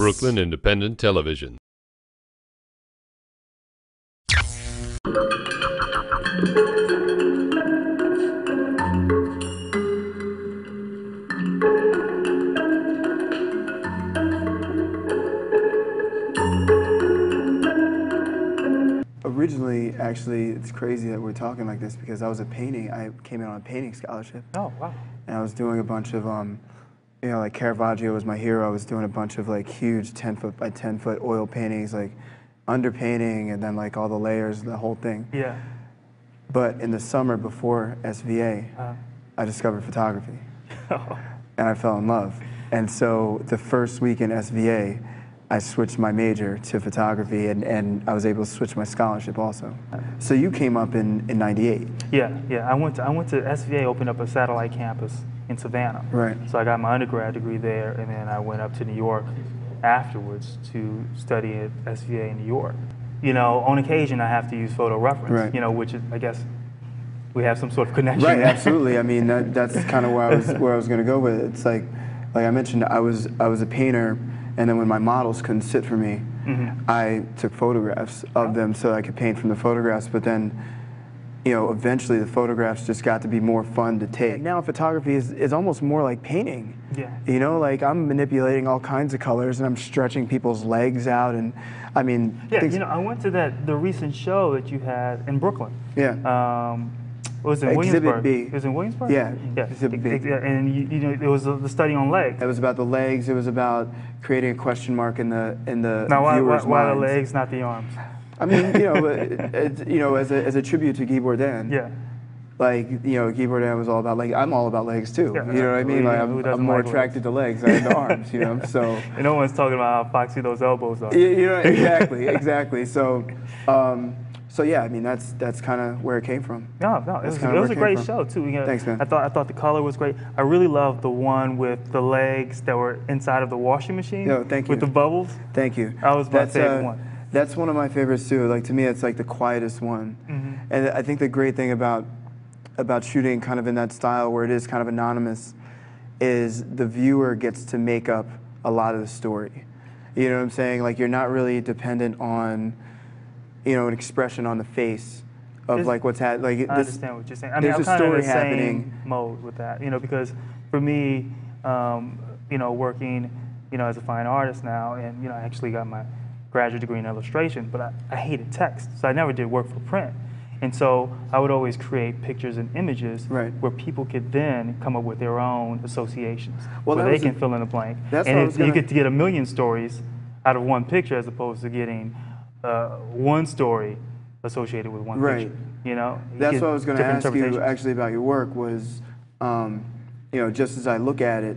Brooklyn Independent Television. Originally, actually, it's crazy that we're talking like this because I came in on a painting scholarship. Oh, wow. And I was doing a bunch of, like Caravaggio was my hero. I was doing a bunch of like huge 10-foot by 10-foot oil paintings, like underpainting and then like all the layers, the whole thing. Yeah. But in the summer before SVA, I discovered photography. And I fell in love. And so the first week in SVA, I switched my major to photography, and I was able to switch my scholarship also. So you came up in '98. Yeah. I went to SVA, opened up a satellite campus in Savannah. Right. So I got my undergrad degree there, and then I went up to New York afterwards to study at SVA in New York. You know, on occasion I have to use photo reference. Right. You know, which is, I guess, we have some sort of connection. Right. There. Absolutely. I mean, that's kind of where I was going to go with it. It's like I mentioned, I was a painter. And then when my models couldn't sit for me, I took photographs of them so I could paint from the photographs. But then, you know, eventually the photographs just got to be more fun to take. Now photography is almost more like painting. Yeah. You know, like I'm manipulating all kinds of colors and I'm stretching people's legs out, and I mean. Yeah. You know, I went to the recent show that you had in Brooklyn. Yeah. It was in Exhibit Williamsburg. B. It was in Williamsburg? Yeah. Yeah. Exhibit B. And you know, it was the study on legs. It was about the legs. It was about creating a question mark in the Now, viewers' why the minds. legs, not the arms? I mean, you know, as a tribute to Guy Bourdin. Yeah. Like, you know, Guy Bourdin was all about legs. I'm all about legs too. Yeah, you know what I mean? Like, I'm more like attracted to legs than to arms. You know, so. And no one's talking about how foxy those elbows are. You know, exactly. So, so yeah, I mean, that's kind of where it came from. No, it was a great show too. You know, Thanks, man. I thought the color was great. I really loved the one with the legs that were inside of the washing machine. No, thank you. With the bubbles. Thank you. That was my favorite one. That's one of my favorites too. Like, to me, it's like the quietest one. And I think the great thing about shooting kind of in that style where it is kind of anonymous is the viewer gets to make up a lot of the story. You know what I'm saying? Like, you're not really dependent on, you know, an expression on the face of like what's happening. Like, I understand what you're saying. I mean, there's I'm a kind of in story the happening. same mode with that, you know, because for me, you know, working, you know, as a fine artist now, and you know, I actually got my graduate degree in illustration, but I hated text, so I never did work for print. And so I would always create pictures and images where people could then come up with their own associations, where they can fill in the blank. And you get to get a million stories out of one picture as opposed to getting one story associated with one picture. You know, that's what I was going to ask you actually about your work was, you know, just as I look at it,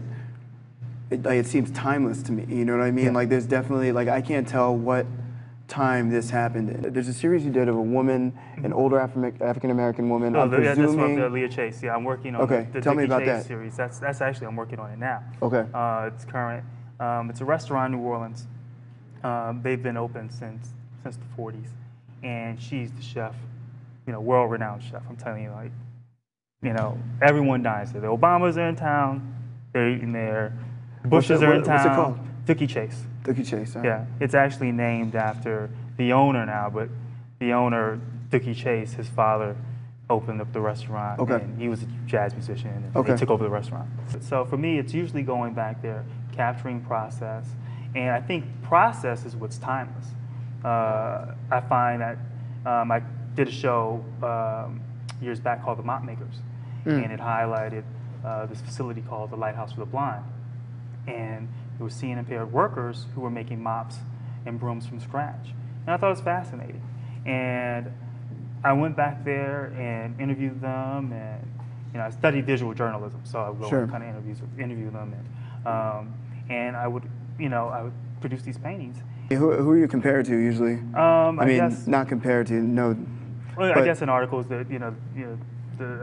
it seems timeless to me. You know what I mean? Like, there's definitely, like, I can't tell what time this happened in. There's a series you did of a woman, an older African-American woman. Oh, that's from Leah Chase. Yeah, I'm working on the tell me about Chase that series. That's actually, I'm working on it now. Okay. It's current. It's a restaurant in New Orleans. They've been open since the 40s, and she's the chef, you know, world-renowned chef. I'm telling you, like, you know, everyone dines there. The Obamas are in town. They're eating there. Bushes are in town. What's it called? Dookie Chase. Dookie Chase. Right. Yeah, it's actually named after the owner now, but the owner, Dookie Chase, his father opened up the restaurant, and he was a jazz musician, and he took over the restaurant. So for me, it's usually going back there, capturing process, and I think process is what's timeless. I find that I did a show years back called The Mop Makers, and it highlighted this facility called the Lighthouse for the Blind, and it was seeing impaired workers who were making mops and brooms from scratch. And I thought it was fascinating. And I went back there and interviewed them, and you know, I studied visual journalism, so I would go and kind of interview them, and I would, you know, I would produce these paintings. Who are you compared to usually? I mean, guess, not compared to, no. Well, I guess in articles that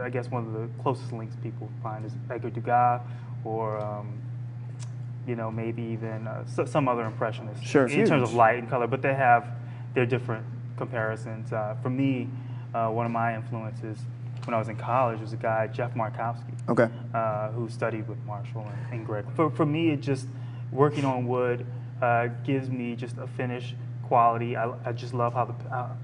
I guess one of the closest links people find is Edgar Degas, or you know, maybe even some other impressionists in terms of light and color, but they have their different comparisons. For me, one of my influences when I was in college was a guy, Jeff Markowski, who studied with Marshall and Greg. For me, it just working on wood, gives me just a finished quality. I just love how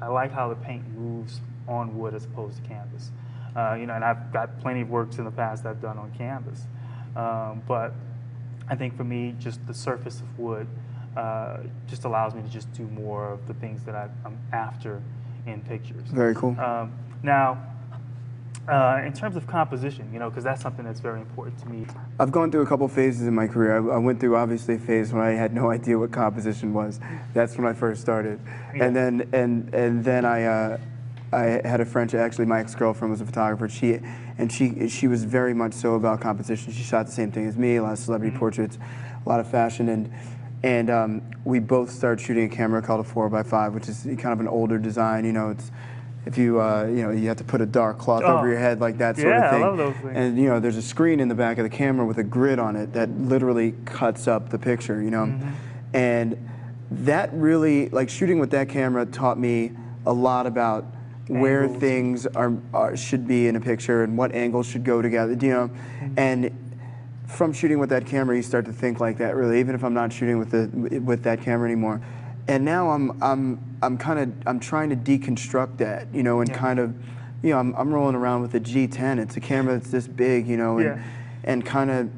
I like how the paint moves on wood as opposed to canvas. And I've got plenty of works in the past that I've done on canvas. But I think for me, just the surface of wood just allows me to just do more of the things that I'm after in pictures. Very cool. Now, in terms of composition, because that's something that's very important to me. I've gone through a couple phases in my career. I went through obviously a phase when I had no idea what composition was. That's when I first started, Yeah. and then I had a friend, actually my ex-girlfriend was a photographer. She was very much so about composition. She shot the same thing as me, a lot of celebrity portraits, a lot of fashion, and we both started shooting a camera called a 4x5, which is kind of an older design. It's if you you have to put a dark cloth over your head like that sort of thing. Yeah, I love those things. And there's a screen in the back of the camera with a grid on it that literally cuts up the picture. And that really, like shooting with that camera, taught me a lot about where Angles. things should be in a picture and what angles should go together. And from shooting with that camera, you start to think like that. Really, even if I'm not shooting with that camera anymore. And now I'm trying to deconstruct that, and kind of, I'm rolling around with a G10. It's a camera that's this big, and kind of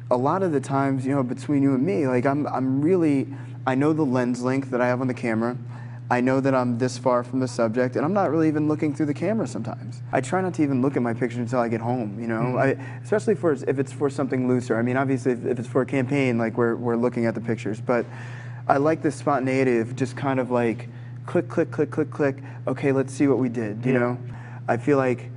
a lot of the times, between you and me, like I know the lens length that I have on the camera. I know that I'm this far from the subject, and I'm not really even looking through the camera sometimes. I try not to even look at my picture until I get home, especially if it's for something looser. I mean, obviously, if it's for a campaign, like we're looking at the pictures, but I like the spontaneity of just kind of like click, click, click, click, click. Okay, let's see what we did, I feel like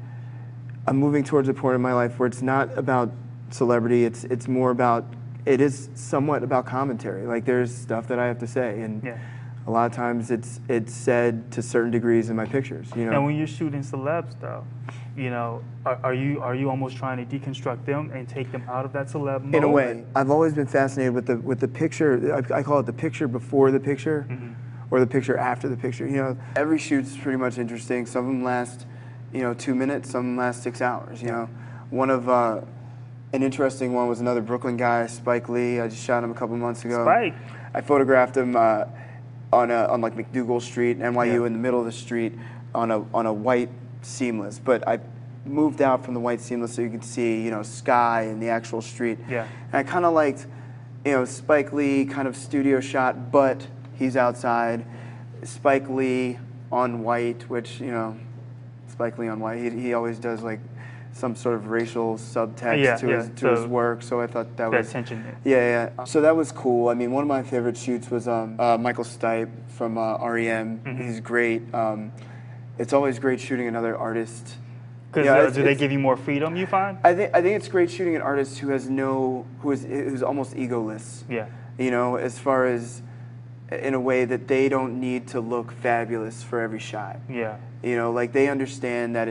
I'm moving towards a point in my life where it's not about celebrity, it's more about, it is somewhat about commentary. Like there's stuff that I have to say, and a lot of times it's said to certain degrees in my pictures, And when you're shooting celebs though, are you almost trying to deconstruct them and take them out of that celeb mode? In a way. I've always been fascinated with the picture. I call it the picture before the picture, or the picture after the picture. Every shoot's pretty much interesting. Some of them last, 2 minutes. Some of them last 6 hours. One of an interesting one was another Brooklyn guy, Spike Lee. I just shot him a couple months ago. Spike. I photographed him on like McDougal Street, NYU, in the middle of the street on a white seamless, but I moved out from the white seamless so you could see, sky and the actual street. Yeah. And I kind of liked, Spike Lee kind of studio shot, but he's outside. Spike Lee on white, which, Spike Lee on white, he always does like some sort of racial subtext to his work, so I thought that was tension. Yeah. So that was cool. I mean, one of my favorite shoots was Michael Stipe from REM. He's great. It's always great shooting another artist. Because do they give you more freedom, you find? I think it's great shooting an artist who's almost egoless. Yeah. As far as in a way that they don't need to look fabulous for every shot. Yeah. Like they understand that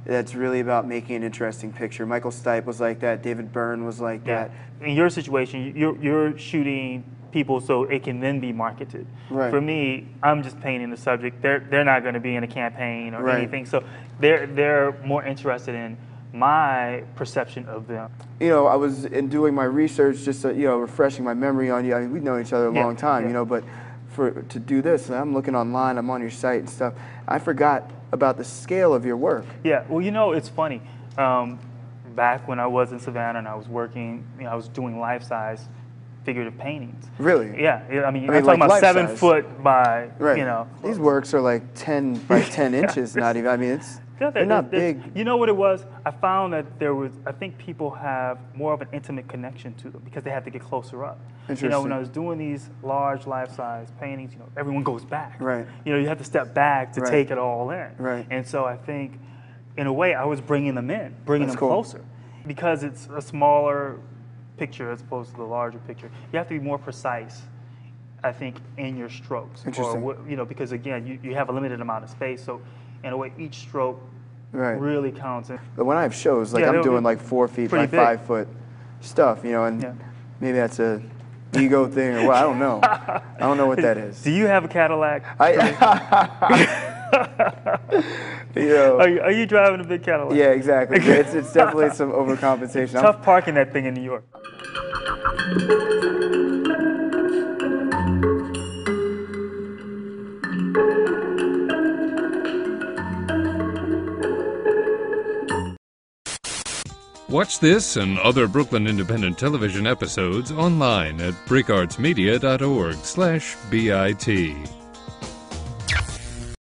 that's really about making an interesting picture. Michael Stipe was like that. David Byrne was like that. In your situation, you're shooting people so it can then be marketed. Right. For me, I'm just painting the subject. They're not going to be in a campaign or anything. So they're more interested in my perception of them. I was in doing my research, just refreshing my memory on you. I mean, we've known each other a long time, but to do this, I'm looking online, I'm on your site and stuff. I forgot about the scale of your work. Yeah, well, it's funny. Back when I was in Savannah and I was working, I was doing life-size figurative paintings. Really? Yeah, I mean I'm talking about 7 foot by, These works are like 10 by 10 inches, not even, I mean, they're not big. You know what it was? I found that I think people have more of an intimate connection to them because they have to get closer up. Interesting. When I was doing these large life-size paintings, everyone goes back. Right. You have to step back to take it all in. Right. And so I think, in a way, I was bringing them in, bringing them closer. Because it's a smaller picture as opposed to the larger picture. You have to be more precise, I think, in your strokes. Interesting. Because again, you have a limited amount of space, so in a way, each stroke really counts. But when I have shows, like I'm doing like 4 feet by 5 foot stuff, and maybe that's a ego thing or what, I don't know. I don't know what that is. Do you have a Cadillac? Are you driving a big Cadillac? Yeah, exactly. It's definitely some overcompensation. It's tough parking that thing in New York. Watch this and other Brooklyn Independent Television episodes online at breakartsmedia.org/BIT.